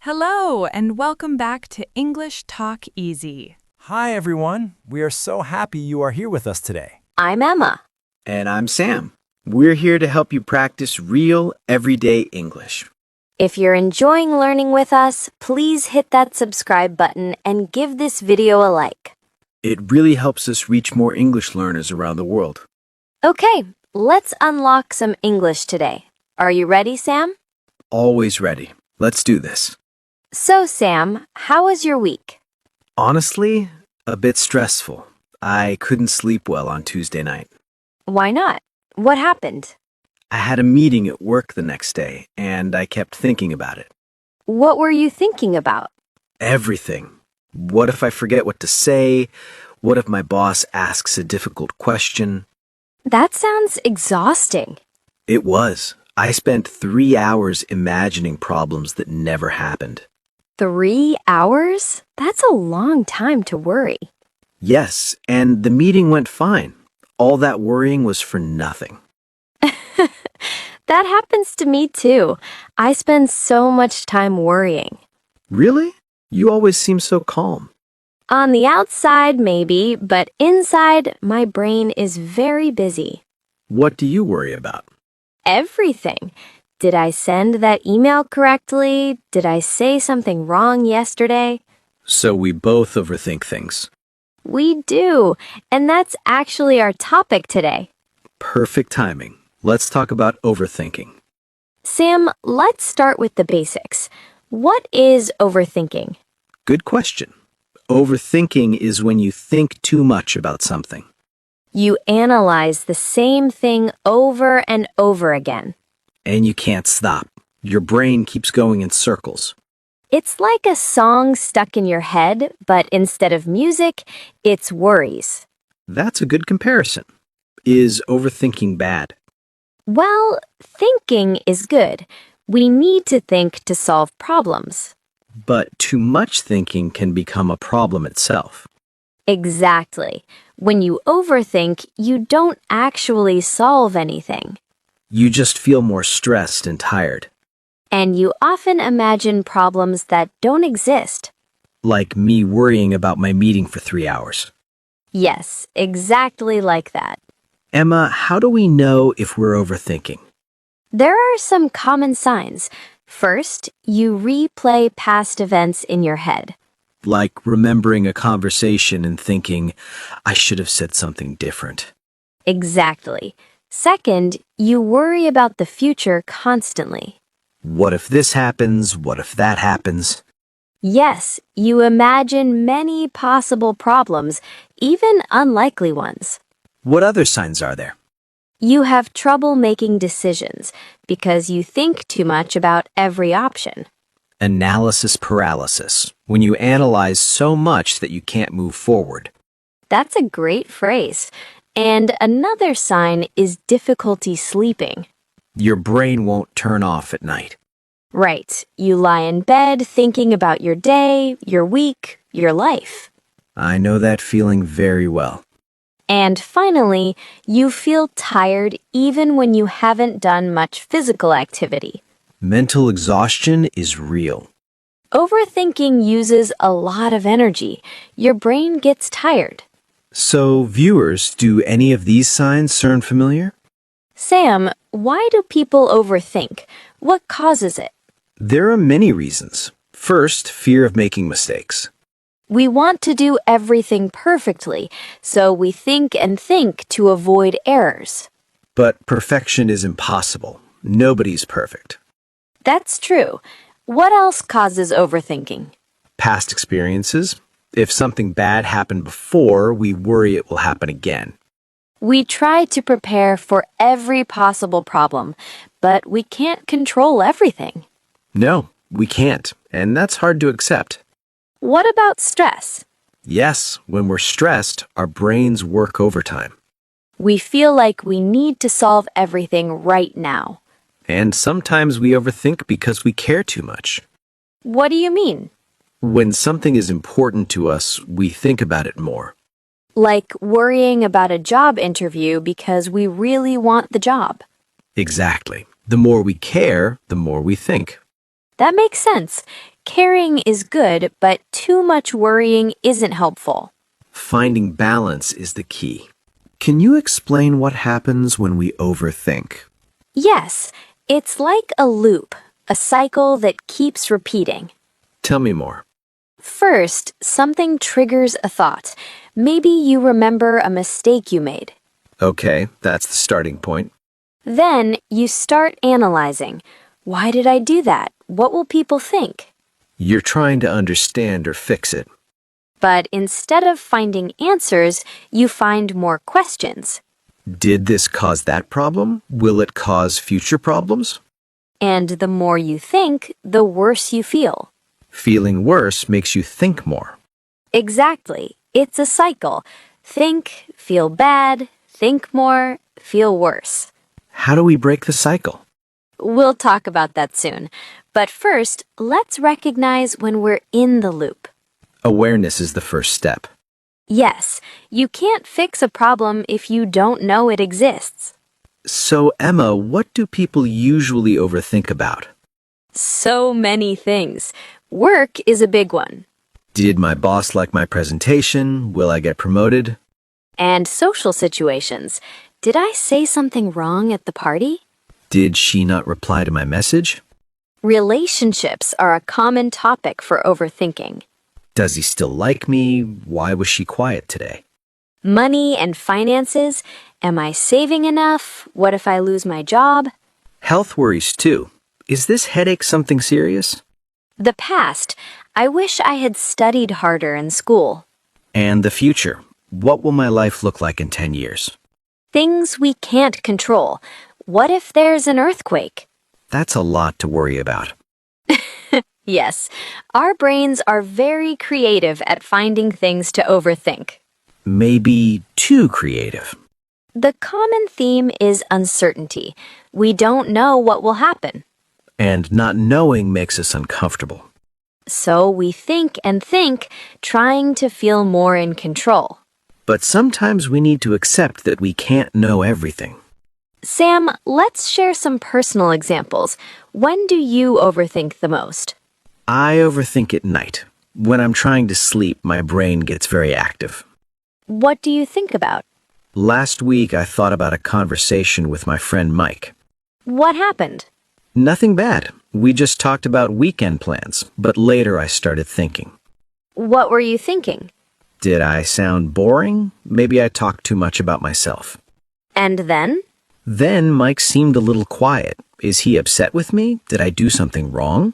Hello, and welcome back to English Talk Easy. Hi, everyone. We are so happy you are here with us today. I'm Emma. And I'm Sam. We're here to help you practice real, everyday English. If you're enjoying learning with us, please hit that subscribe button and give this video a like. It really helps us reach more English learners around the world. Okay, let's unlock some English today. Are you ready, Sam? Always ready. Let's do this. So, Sam, how was your week? Honestly, a bit stressful. I couldn't sleep well on Tuesday night. Why not? What happened? I had a meeting at work the next day, and I kept thinking about it. What were you thinking about? Everything. What if I forget what to say? What if my boss asks a difficult question? That sounds exhausting. It was. I spent 3 hours imagining problems that never happened. 3 hours? That's a long time to worry. Yes, and the meeting went fine. All that worrying was for nothing. That happens to me too. I spend so much time worrying. Really? You always seem so calm. On the outside, maybe, but inside, my brain is very busy. What do you worry about? Everything. Did I send that email correctly? Did I say something wrong yesterday? So we both overthink things. We do, and that's actually our topic today. Perfect timing. Let's talk about overthinking. Sam, let's start with the basics. What is overthinking? Good question. Overthinking is when you think too much about something. You analyze the same thing over and over again. And you can't stop. Your brain keeps going in circles. It's like a song stuck in your head, but instead of music, it's worries. That's a good comparison. Is overthinking bad? Well, thinking is good. We need to think to solve problems. But too much thinking can become a problem itself. Exactly. When you overthink, you don't actually solve anything. You just feel more stressed and tired. And you often imagine problems that don't exist. Like me worrying about my meeting for 3 hours. Yes, exactly like that. Emma, how do we know if we're overthinking? There are some common signs. First, you replay past events in your head. Like remembering a conversation and thinking, I should have said something different. Exactly. Second, you worry about the future constantly. What if this happens? What if that happens? Yes, you imagine many possible problems, even unlikely ones. What other signs are there? You have trouble making decisions because you think too much about every option. Analysis paralysis, when you analyze so much that you can't move forward. That's a great phrase. And another sign is difficulty sleeping. Your brain won't turn off at night. Right. You lie in bed thinking about your day, your week, your life. I know that feeling very well. And finally, you feel tired even when you haven't done much physical activity. Mental exhaustion is real. Overthinking uses a lot of energy. Your brain gets tired. So, viewers, do any of these signs sound familiar? Sam, why do people overthink? What causes it? There are many reasons. First, fear of making mistakes. We want to do everything perfectly, so we think and think to avoid errors. But perfection is impossible. Nobody's perfect. That's true. What else causes overthinking? Past experiences. If something bad happened before, we worry it will happen again. We try to prepare for every possible problem, but we can't control everything. No, we can't, and that's hard to accept. What about stress? Yes, when we're stressed, our brains work overtime. We feel like we need to solve everything right now. And sometimes we overthink because we care too much. What do you mean? When something is important to us, we think about it more. Like worrying about a job interview because we really want the job. Exactly. The more we care, the more we think. That makes sense. Caring is good, but too much worrying isn't helpful. Finding balance is the key. Can you explain what happens when we overthink? Yes, it's like a loop, a cycle that keeps repeating. Tell me more. First, something triggers a thought. Maybe you remember a mistake you made. Okay, that's the starting point. Then you start analyzing. Why did I do that? What will people think? You're trying to understand or fix it. But instead of finding answers, you find more questions. Did this cause that problem? Will it cause future problems? And the more you think, the worse you feel. Feeling worse makes you think more. Exactly. It's a cycle. Think, feel bad, think more, feel worse. How do we break the cycle? We'll talk about that soon. But first, let's recognize when we're in the loop. Awareness is the first step. Yes, you can't fix a problem if you don't know it exists. So, Emma, what do people usually overthink about? So many things. Work is a big one. Did my boss like my presentation? Will I get promoted? And social situations. Did I say something wrong at the party? Did she not reply to my message? Relationships are a common topic for overthinking. Does he still like me? Why was she quiet today? Money and finances. Am I saving enough? What if I lose my job? Health worries too. Is this headache something serious? The past. I wish I had studied harder in school. And the future. What will my life look like in 10 years? Things we can't control. What if there's an earthquake? That's a lot to worry about. Yes, our brains are very creative at finding things to overthink. Maybe too creative. The common theme is uncertainty. We don't know what will happen. And not knowing makes us uncomfortable. So we think and think, trying to feel more in control. But sometimes we need to accept that we can't know everything. Sam, let's share some personal examples. When do you overthink the most? I overthink at night. When I'm trying to sleep, my brain gets very active. What do you think about? Last week, I thought about a conversation with my friend Mike. What happened? Nothing bad. We just talked about weekend plans, but later I started thinking. What were you thinking? Did I sound boring? Maybe I talked too much about myself. And then? Then Mike seemed a little quiet. Is he upset with me? Did I do something wrong?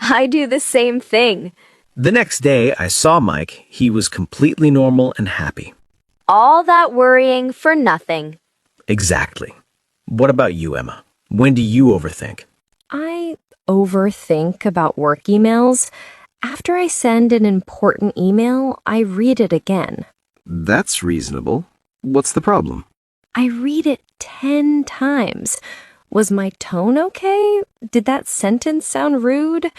I do the same thing. The next day, I saw Mike. He was completely normal and happy. All that worrying for nothing. Exactly. What about you, Emma? When do you overthink? I overthink about work emails. After I send an important email, I read it again. That's reasonable. What's the problem? I read it 10 times. Was my tone okay? Did that sentence sound rude?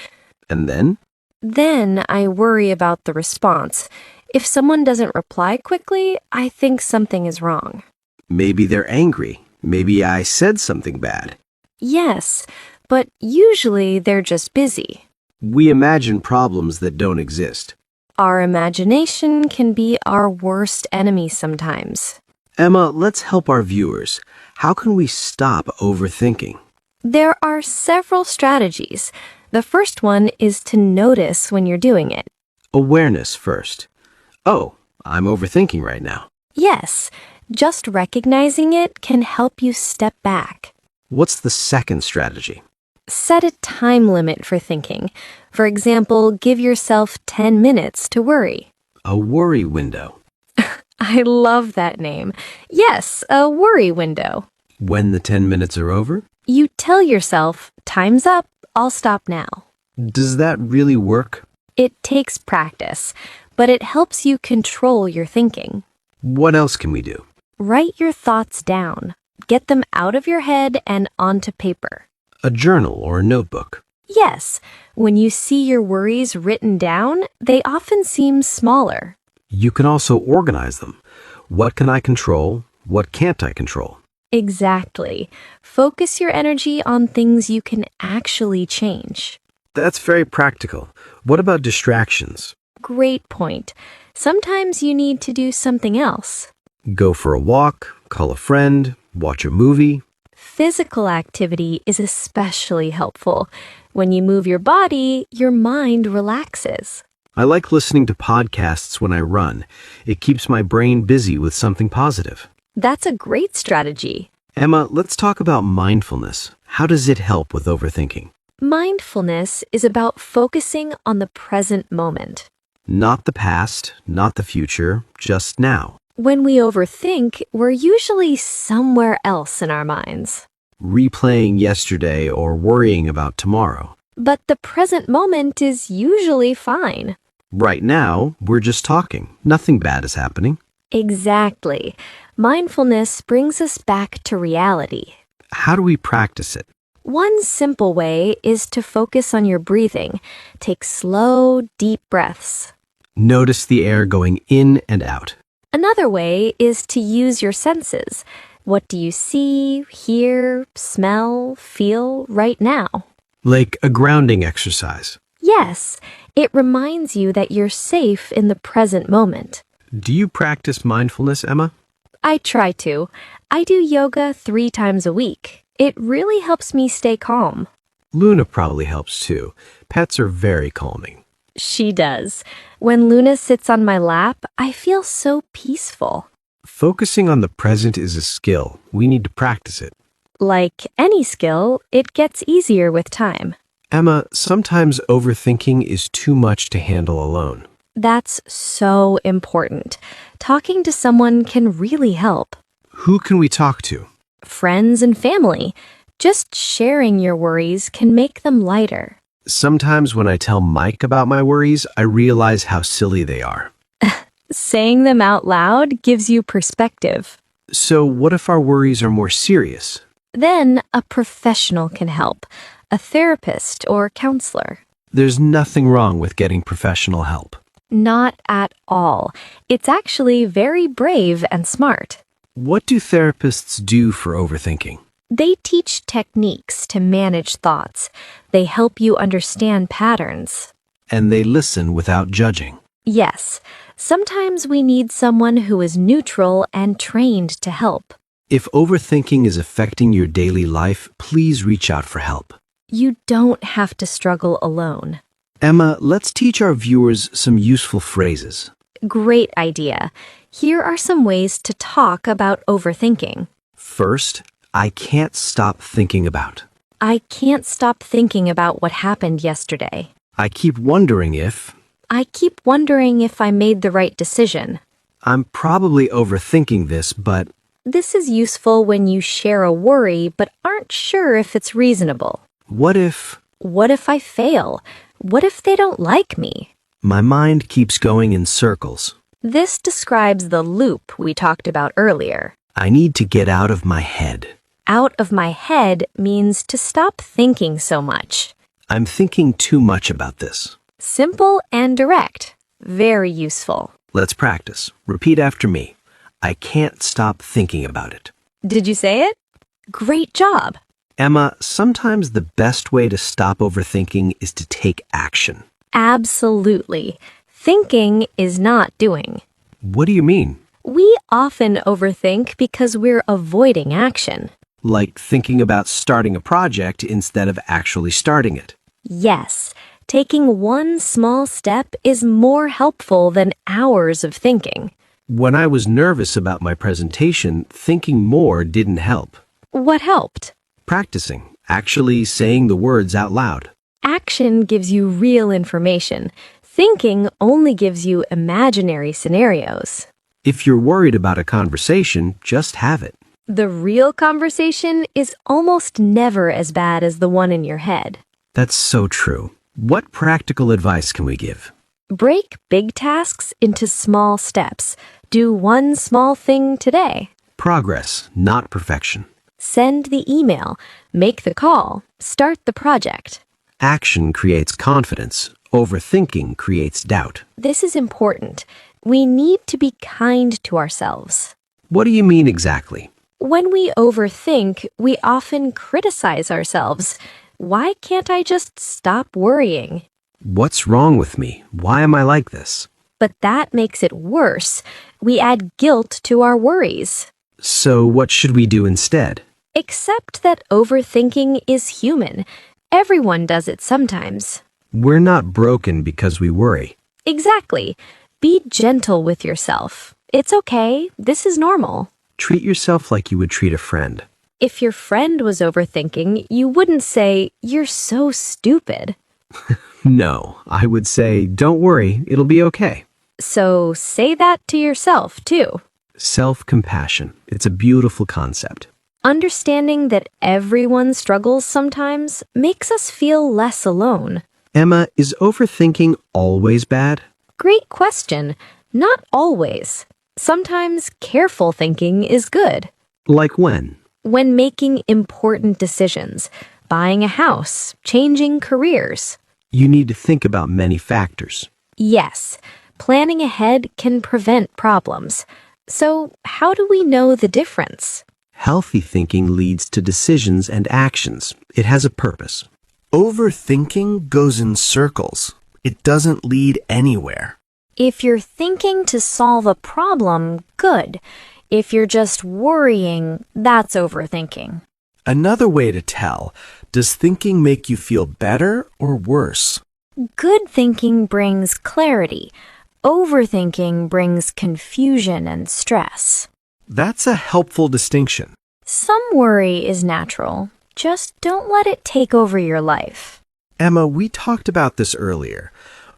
And then? Then I worry about the response. If someone doesn't reply quickly, I think something is wrong. Maybe they're angry. Maybe I said something bad. Yes, but usually they're just busy. We imagine problems that don't exist. Our imagination can be our worst enemy sometimes. Emma, let's help our viewers. How can we stop overthinking? There are several strategies. The first one is to notice when you're doing it. Awareness first. Oh, I'm overthinking right now. Yes, just recognizing it can help you step back. What's the second strategy? Set a time limit for thinking. For example, give yourself 10 minutes to worry. A worry window. I love that name. Yes, a worry window. When the 10 minutes are over? You tell yourself, time's up, I'll stop now. Does that really work? It takes practice, but it helps you control your thinking. What else can we do? Write your thoughts down. Get them out of your head and onto paper. A journal or a notebook. Yes, when you see your worries written down, they often seem smaller. You can also organize them. What can I control? What can't I control? Exactly. Focus your energy on things you can actually change. That's very practical. What about distractions? Great point. Sometimes you need to do something else. Go for a walk, call a friend, watch a movie. Physical activity is especially helpful. When you move your body, your mind relaxes. I like listening to podcasts when I run. It keeps my brain busy with something positive. That's a great strategy. Emma, let's talk about mindfulness. How does it help with overthinking? Mindfulness is about focusing on the present moment. Not the past, not the future, just now. When we overthink, we're usually somewhere else in our minds. Replaying yesterday or worrying about tomorrow. But the present moment is usually fine. Right now, we're just talking. Nothing bad is happening. Exactly. Mindfulness brings us back to reality. How do we practice it? One simple way is to focus on your breathing. Take slow, deep breaths. Notice the air going in and out. Another way is to use your senses. What do you see, hear, smell, feel right now? Like a grounding exercise. Yes, it reminds you that you're safe in the present moment. Do you practice mindfulness, Emma? I try to. I do yoga 3 times a week. It really helps me stay calm. Luna probably helps too. Pets are very calming. She does. When Luna sits on my lap, I feel so peaceful. Focusing on the present is a skill. We need to practice it. Like any skill, it gets easier with time. Emma, sometimes overthinking is too much to handle alone. That's so important. Talking to someone can really help. Who can we talk to? Friends and family. Just sharing your worries can make them lighter. Sometimes when I tell Mike about my worries, I realize how silly they are. Saying them out loud gives you perspective. So what if our worries are more serious? Then a professional can help, a therapist or counselor. There's nothing wrong with getting professional help. Not at all. It's actually very brave and smart. What do therapists do for overthinking? They teach techniques to manage thoughts. They help you understand patterns. And they listen without judging. Yes, sometimes we need someone who is neutral and trained to help. If overthinking is affecting your daily life, please reach out for help. You don't have to struggle alone. Emma, let's teach our viewers some useful phrases. Great idea. Here are some ways to talk about overthinking. First, I can't stop thinking about. I can't stop thinking about what happened yesterday. I keep wondering if. I keep wondering if I made the right decision. I'm probably overthinking this, but. This is useful when you share a worry but aren't sure if it's reasonable. What if. What if I fail? What if they don't like me? My mind keeps going in circles. This describes the loop we talked about earlier. I need to get out of my head. Out of my head means to stop thinking so much. I'm thinking too much about this. Simple and direct. Very useful. Let's practice. Repeat after me. I can't stop thinking about it. Did you say it? Great job. Emma, sometimes the best way to stop overthinking is to take action. Absolutely. Thinking is not doing. What do you mean? We often overthink because we're avoiding action. Like thinking about starting a project instead of actually starting it. Yes, taking one small step is more helpful than hours of thinking. When I was nervous about my presentation, thinking more didn't help. What helped? Practicing, actually saying the words out loud. Action gives you real information. Thinking only gives you imaginary scenarios. If you're worried about a conversation, just have it. The real conversation is almost never as bad as the one in your head. That's so true. What practical advice can we give? Break big tasks into small steps. Do one small thing today. Progress, not perfection. Send the email. Make the call. Start the project. Action creates confidence. Overthinking creates doubt. This is important. We need to be kind to ourselves. What do you mean exactly? When we overthink, we often criticize ourselves. why can't I just stop worrying? What's wrong with me? Why am I like this? But that makes it worse. We add guilt to our worries. So what should we do instead? Accept that overthinking is human. Everyone does it sometimes. We're not broken because we worry. Exactly. Be gentle with yourself. It's okay. This is normal. Treat yourself like you would treat a friend. If your friend was overthinking, you wouldn't say, "You're so stupid." No, I would say, don't worry, it'll be okay. So say that to yourself, too. Self-compassion. It's a beautiful concept. Understanding that everyone struggles sometimes makes us feel less alone. Emma, is overthinking always bad? Great question. Not always. Sometimes careful thinking is good. Like when? When making important decisions, buying a house, changing careers. You need to think about many factors. Yes, planning ahead can prevent problems. So, how do we know the difference? Healthy thinking leads to decisions and actions. It has a purpose. Overthinking goes in circles. It doesn't lead anywhere. If you're thinking to solve a problem, good. If you're just worrying, that's overthinking. Another way to tell, does thinking make you feel better or worse? Good thinking brings clarity. Overthinking brings confusion and stress. That's a helpful distinction. Some worry is natural. Just don't let it take over your life. Emma, we talked about this earlier.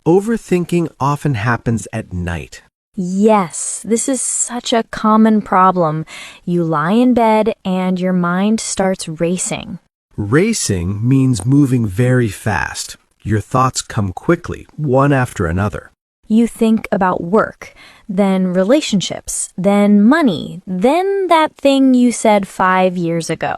Overthinking often happens at night. Yes, this is such a common problem. You lie in bed and your mind starts racing. Racing means moving very fast. Your thoughts come quickly, one after another. You think about work, then relationships, then money, then that thing you said 5 years ago.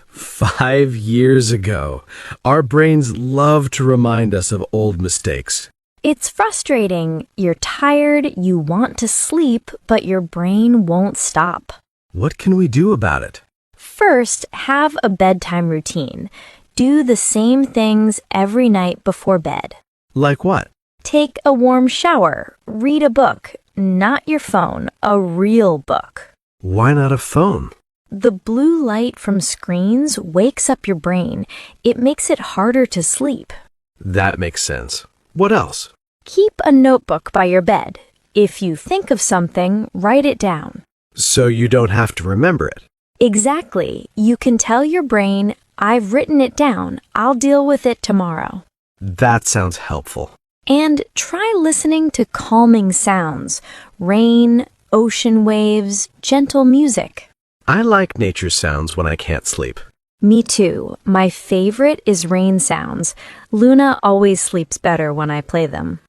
5 years ago. Our brains love to remind us of old mistakes. It's frustrating. You're tired, you want to sleep, but your brain won't stop. What can we do about it? First, have a bedtime routine. Do the same things every night before bed. Like what? Take a warm shower. Read a book. Not your phone, a real book. Why not a phone? The blue light from screens wakes up your brain. It makes it harder to sleep. That makes sense. What else? Keep a notebook by your bed. If you think of something, write it down. So you don't have to remember it. Exactly. You can tell your brain, "I've written it down. I'll deal with it tomorrow." That sounds helpful. And try listening to calming sounds, rain, ocean waves, gentle music. I like nature sounds when I can't sleep. Me too. My favorite is rain sounds. Luna always sleeps better when I play them.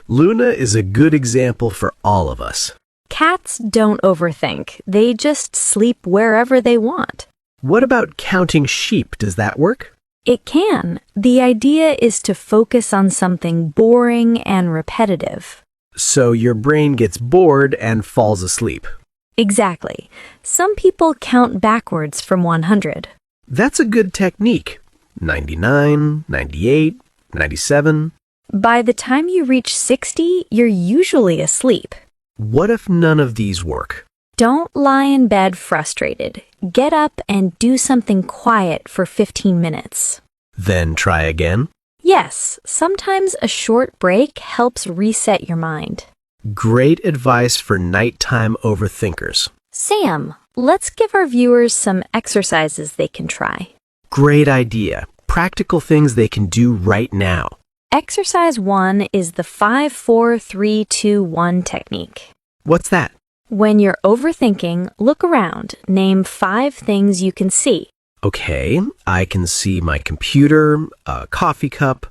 Luna is a good example for all of us. Cats don't overthink. They just sleep wherever they want. What about counting sheep? Does that work? It can. The idea is to focus on something boring and repetitive. So your brain gets bored and falls asleep. Exactly. Some people count backwards from 100. That's a good technique. 99, 98, 97. By the time you reach 60, you're usually asleep. What if none of these work? Don't lie in bed frustrated. Get up and do something quiet for 15 minutes. Then try again. Yes, sometimes a short break helps reset your mind. Great advice for nighttime overthinkers. Sam, let's give our viewers some exercises they can try. Great idea. Practical things they can do right now. Exercise 1 is the 5-4-3-2-1 technique. What's that? When you're overthinking, look around. Name 5 things you can see. Okay, I can see my computer, a coffee cup,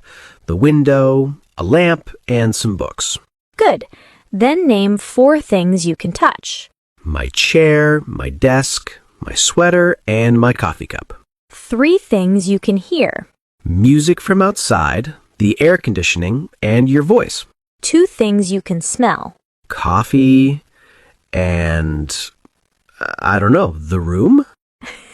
the window, a lamp, and some books. Good. Then name 4 things you can touch. My chair, my desk, my sweater, and my coffee cup. 3 things you can hear. Music from outside, the air conditioning, and your voice. 2 things you can smell. Coffee and, I don't know, the room?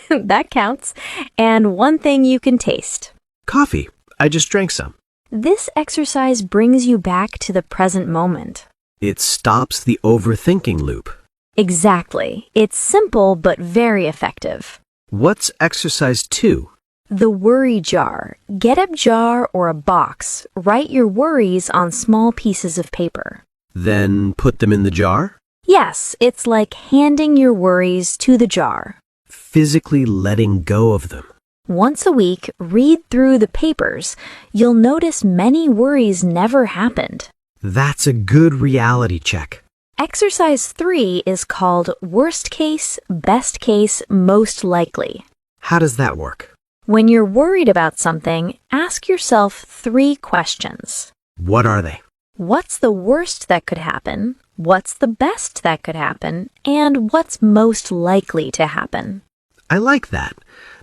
That counts. And one thing you can taste. Coffee. I just drank some. This exercise brings you back to the present moment. It stops the overthinking loop. Exactly. It's simple but very effective. What's exercise 2? The worry jar. Get a jar or a box. Write your worries on small pieces of paper. Then put them in the jar? Yes, it's like handing your worries to the jar. Physically letting go of them. Once a week, read through the papers. You'll notice many worries never happened. That's a good reality check. Exercise 3 is called worst case, best case, most likely. How does that work? When you're worried about something, ask yourself 3 questions. What are they? What's the worst that could happen? What's the best that could happen? And what's most likely to happen? I like that.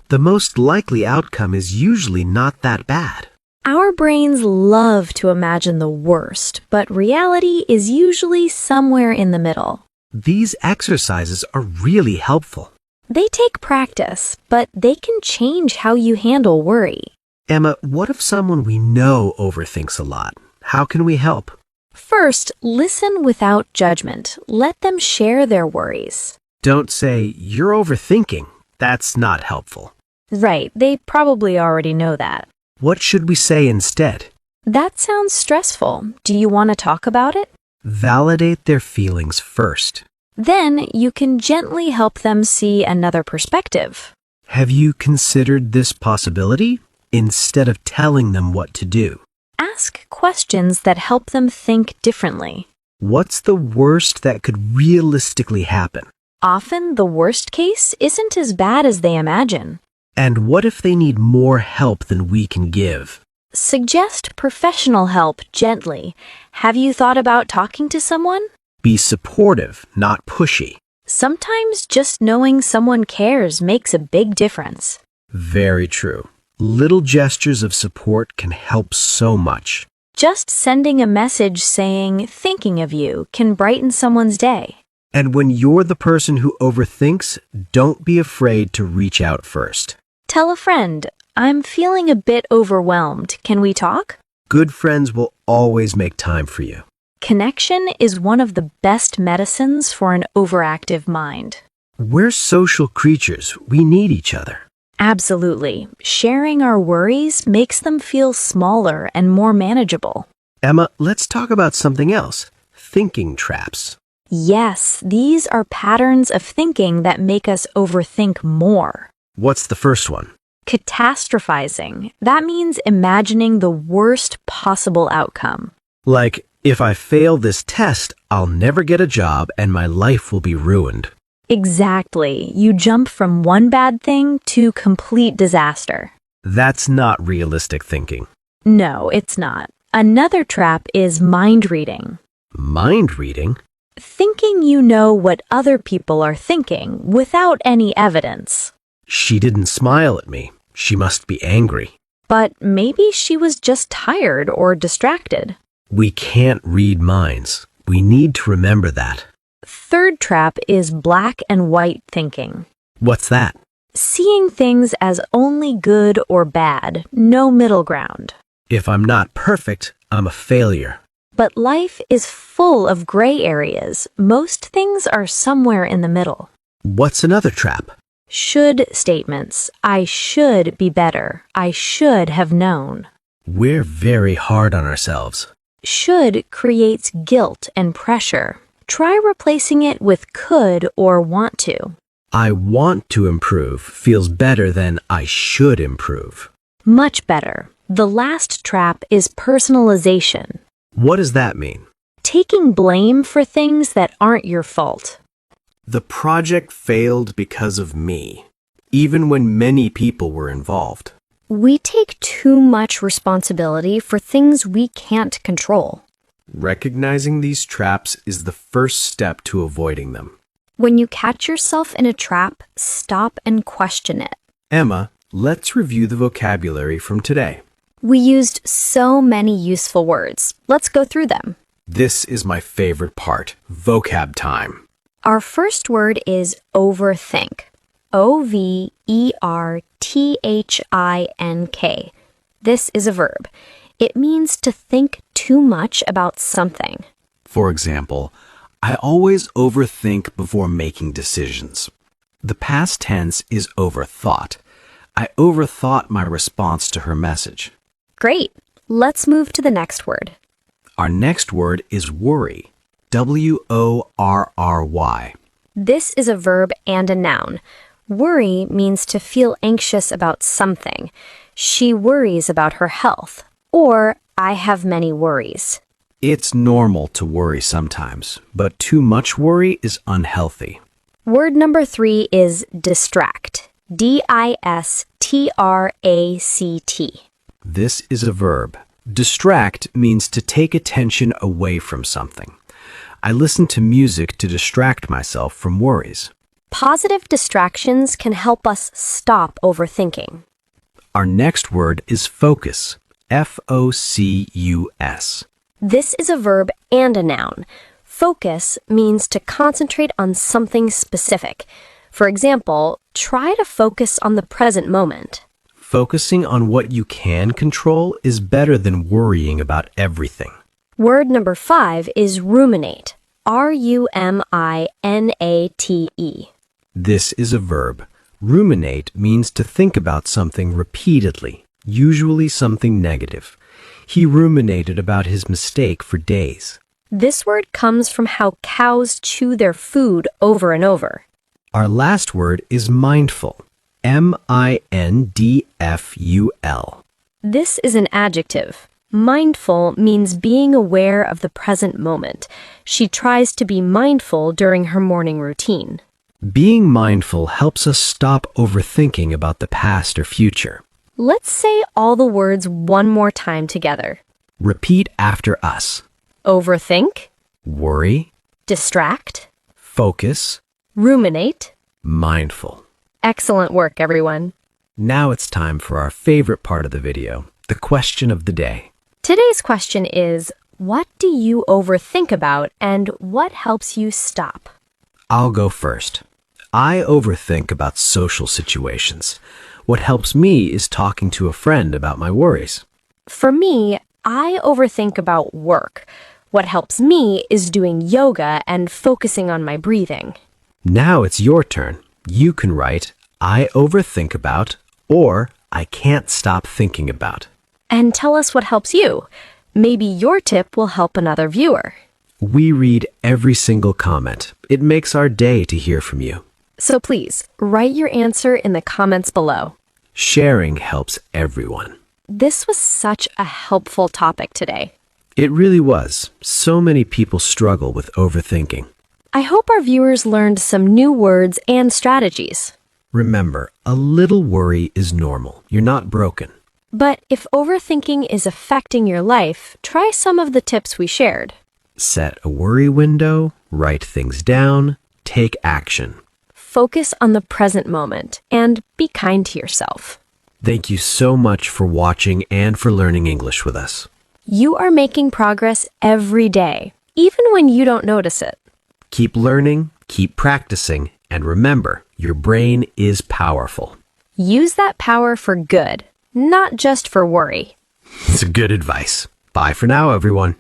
The most likely outcome is usually not that bad. Our brains love to imagine the worst, but reality is usually somewhere in the middle. These exercises are really helpful. They take practice, but they can change how you handle worry. Emma, what if someone we know overthinks a lot? How can we help? First, listen without judgment. Let them share their worries. Don't say, "You're overthinking." That's not helpful. Right, they probably already know that. What should we say instead? That sounds stressful. Do you want to talk about it? Validate their feelings first. Then you can gently help them see another perspective. Have you considered this possibility? Instead of telling them what to do. Ask questions that help them think differently. What's the worst that could realistically happen? Often the worst case isn't as bad as they imagine. And what if they need more help than we can give? Suggest professional help gently. Have you thought about talking to someone? Be supportive, not pushy. Sometimes just knowing someone cares makes a big difference. Very true. Little gestures of support can help so much. Just sending a message saying, "Thinking of you," can brighten someone's day. And when you're the person who overthinks, don't be afraid to reach out first. Tell a friend, "I'm feeling a bit overwhelmed. Can we talk?" Good friends will always make time for you. Connection is one of the best medicines for an overactive mind. We're social creatures. We need each other. Absolutely. Sharing our worries makes them feel smaller and more manageable. Emma, let's talk about something else. Thinking traps. Yes, these are patterns of thinking that make us overthink more. What's the first one? Catastrophizing. That means imagining the worst possible outcome. Like, if I fail this test, I'll never get a job and my life will be ruined. Exactly. You jump from one bad thing to complete disaster. That's not realistic thinking. No, it's not. Another trap is mind reading. Mind reading? Thinking you know what other people are thinking without any evidence. She didn't smile at me. She must be angry. But maybe she was just tired or distracted. We can't read minds. We need to remember that. Third trap is black and white thinking. What's that? Seeing things as only good or bad, no middle ground. If I'm not perfect, I'm a failure. But life is full of gray areas. Most things are somewhere in the middle. What's another trap? Should statements. I should be better. I should have known. We're very hard on ourselves. Should creates guilt and pressure. Try replacing it with could or want to. I want to improve feels better than I should improve. Much better. The last trap is personalization. What does that mean? Taking blame for things that aren't your fault. The project failed because of me, even when many people were involved. We take too much responsibility for things we can't control. Recognizing these traps is the first step to avoiding them. When you catch yourself in a trap, stop and question it. Emma, let's review the vocabulary from today. We used so many useful words. Let's go through them. This is my favorite part, vocab time. Our first word is overthink. Overthink. This is a verb. It means to think too much about something. For example, I always overthink before making decisions. The past tense is overthought. I overthought my response to her message. Great. Let's move to the next word. Our next word is worry. W-O-R-R-Y. This is a verb and a noun. Worry means to feel anxious about something. She worries about her health. Or, I have many worries. It's normal to worry sometimes, but too much worry is unhealthy. Word number 3 is distract. D-I-S-T-R-A-C-T. This is a verb. Distract means to take attention away from something. I listen to music to distract myself from worries. Positive distractions can help us stop overthinking. Our next word is focus. F-O-C-U-S. This is a verb and a noun. Focus means to concentrate on something specific. For example, try to focus on the present moment. Focusing on what you can control is better than worrying about everything. Word number 5 is ruminate. R-U-M-I-N-A-T-E. This is a verb. Ruminate means to think about something repeatedly, usually something negative. He ruminated about his mistake for days. This word comes from how cows chew their food over and over. Our last word is mindful. M-I-N-D-F-U-L. This is an adjective. Mindful means being aware of the present moment. She tries to be mindful during her morning routine. Being mindful helps us stop overthinking about the past or future. Let's say all the words one more time together. Repeat after us. Overthink, Worry, distract, focus, ruminate. mindful. Excellent work, everyone. Now it's time for our favorite part of the video, the question of the day. Today's question is, what do you overthink about and what helps you stop? I'll go first. I overthink about social situations. What helps me is talking to a friend about my worries. For me, I overthink about work. What helps me is doing yoga and focusing on my breathing. Now it's your turn. You can write, I overthink about, or I can't stop thinking about. And tell us what helps you. Maybe your tip will help another viewer. We read every single comment. It makes our day to hear from you. So please, write your answer in the comments below. Sharing helps everyone. This was such a helpful topic today. It really was. So many people struggle with overthinking. I hope our viewers learned some new words and strategies. Remember, a little worry is normal. You're not broken. But if overthinking is affecting your life, try some of the tips we shared. Set a worry window, write things down, take action. Focus on the present moment and be kind to yourself. Thank you so much for watching and for learning English with us. You are making progress every day, even when you don't notice it. Keep learning, keep practicing, and remember, your brain is powerful. Use that power for good, not just for worry. It's good advice. Bye for now, everyone.